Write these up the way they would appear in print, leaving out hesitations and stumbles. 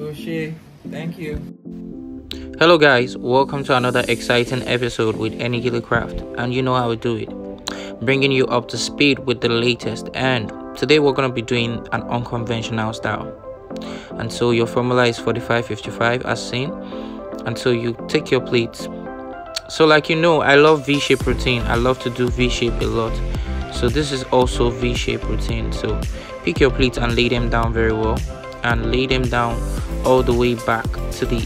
Oshie, thank you. Hello guys, welcome to another exciting episode with EnnyGeleCraft, and you know how we do it, bringing you up to speed with the latest. And today we're going to be doing an unconventional style, and so your formula is 45-55 as seen. And so you take your plates. So like you know, I love V-shape routine. I love to do V-shape a lot, so this is also V-shape routine. So pick your plates and lay them down very well, and lay them down all the way back to the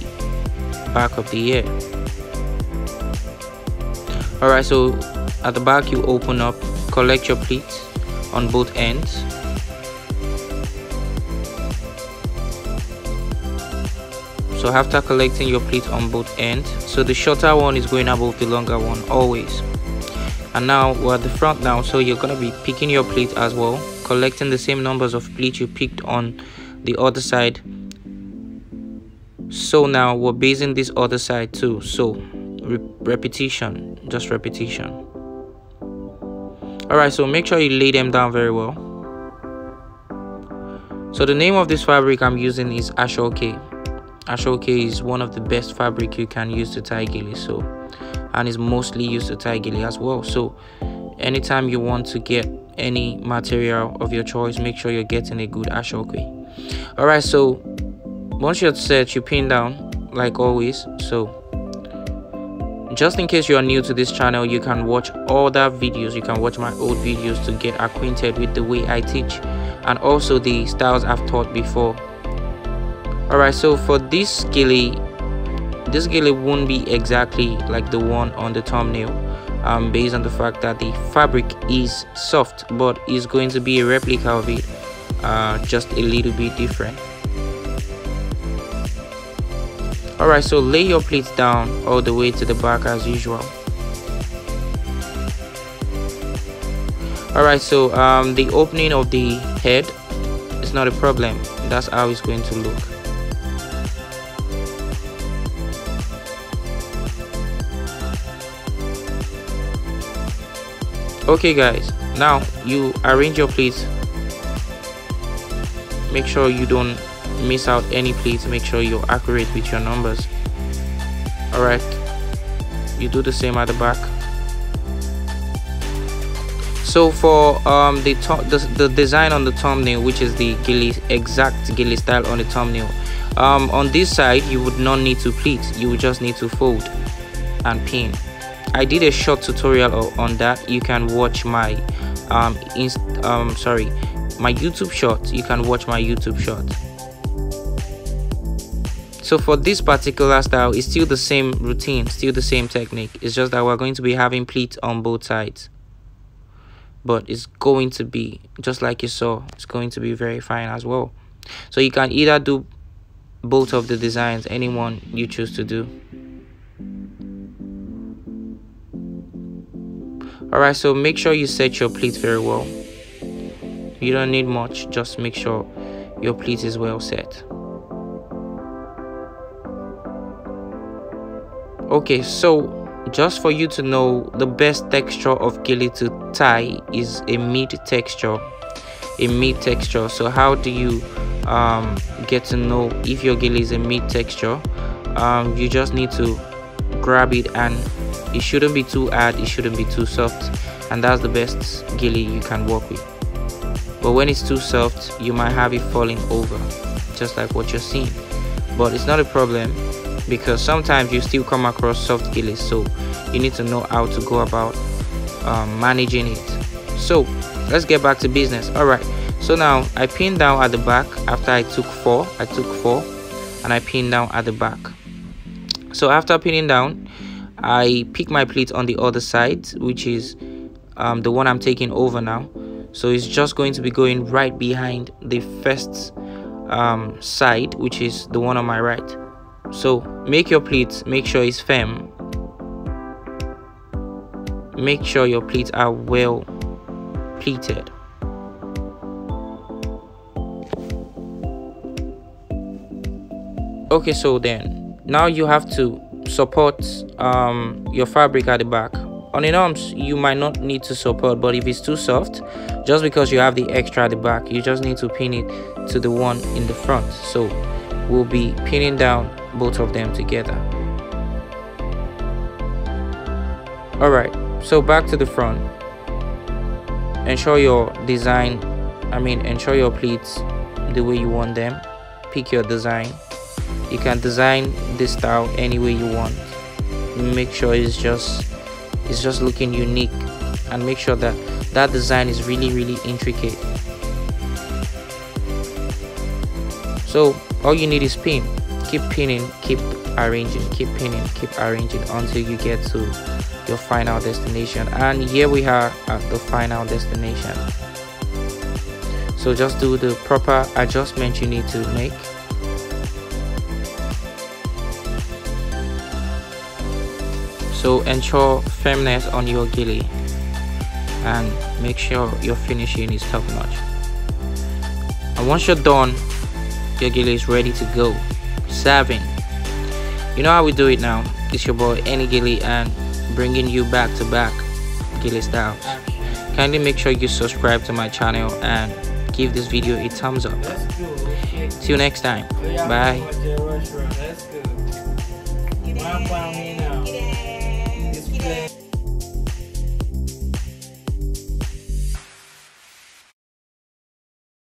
back of the ear. Alright, so at the back you open up, collect your pleats on both ends. So after collecting your pleats on both ends, so the shorter one is going above the longer one always. And now we're at the front now, so you're gonna be picking your pleats as well, collecting the same numbers of pleats you picked on the other side. So now we're basing this other side too, so repetition, just repetition. Alright, so make sure you lay them down very well. So the name of this fabric I'm using is Ashoke. Ashoke is one of the best fabric you can use to tie gele, so, and is mostly used to tie gele as well. So anytime you want to get any material of your choice, make sure you're getting a good Ashoke. Alright, so once you're set, you pin down like always. So just in case you are new to this channel, you can watch other videos, you can watch my old videos to get acquainted with the way I teach and also the styles I've taught before. Alright, so for this gele won't be exactly like the one on the thumbnail, based on the fact that the fabric is soft, but is going to be a replica of it, just a little bit different. Alright, so lay your pleats down all the way to the back as usual. Alright, so the opening of the head is not a problem. That's how it's going to look. Okay guys, now you arrange your pleats. Make sure you don't miss out any pleats, make sure you're accurate with your numbers. Alright, you do the same at the back. So for the design on the thumbnail, which is the exact gele style on the thumbnail, on this side you would not need to pleat, you would just need to fold and pin. I did a short tutorial on that. You can watch my my YouTube short. You can watch my YouTube short. So for this particular style, it's still the same routine, still the same technique. It's just that we're going to be having pleats on both sides, but it's going to be just like you saw. It's going to be very fine as well. So you can either do both of the designs, anyone you choose to do. Alright, so make sure you set your pleat very well. You don't need much, just make sure your pleat is well set. Okay, so just for you to know, the best texture of gele to tie is a mid texture. So how do you get to know if your gele is a mid texture? You just need to grab it, and it shouldn't be too hard, it shouldn't be too soft, and that's the best gele you can work with. But when it's too soft, you might have it falling over, just like what you're seeing. But it's not a problem, because sometimes you still come across soft gele, so you need to know how to go about managing it. So let's get back to business. All right, so now I pinned down at the back. After I took four and I pinned down at the back. So after pinning down, I pick my pleat on the other side, which is the one I'm taking over now. So it's just going to be going right behind the first side, which is the one on my right. So make your pleats, make sure it's firm, make sure your pleats are well pleated. Okay, so then now you have to support your fabric at the back. On the arms you might not need to support, but if it's too soft, just because you have the extra at the back, you just need to pin it to the one in the front. So we'll be pinning down both of them together. All right, so back to the front. Ensure your design, ensure your pleats the way you want them. Pick your design. You can design this style any way you want. Make sure it's just looking unique, and make sure that that design is really intricate. So all you need is pin. Keep pinning, keep arranging, keep pinning, keep arranging until you get to your final destination. And here we are at the final destination. So just do the proper adjustment you need to make. So ensure firmness on your ghillie and make sure your finishing is top notch. And once you're done, your ghillie is ready to go. Serving. You know how we do it now. It's your boy EnnyGele, and bringing you back to back ghillie styles. Kindly make sure you subscribe to my channel and give this video a thumbs up. Till next time. Bye.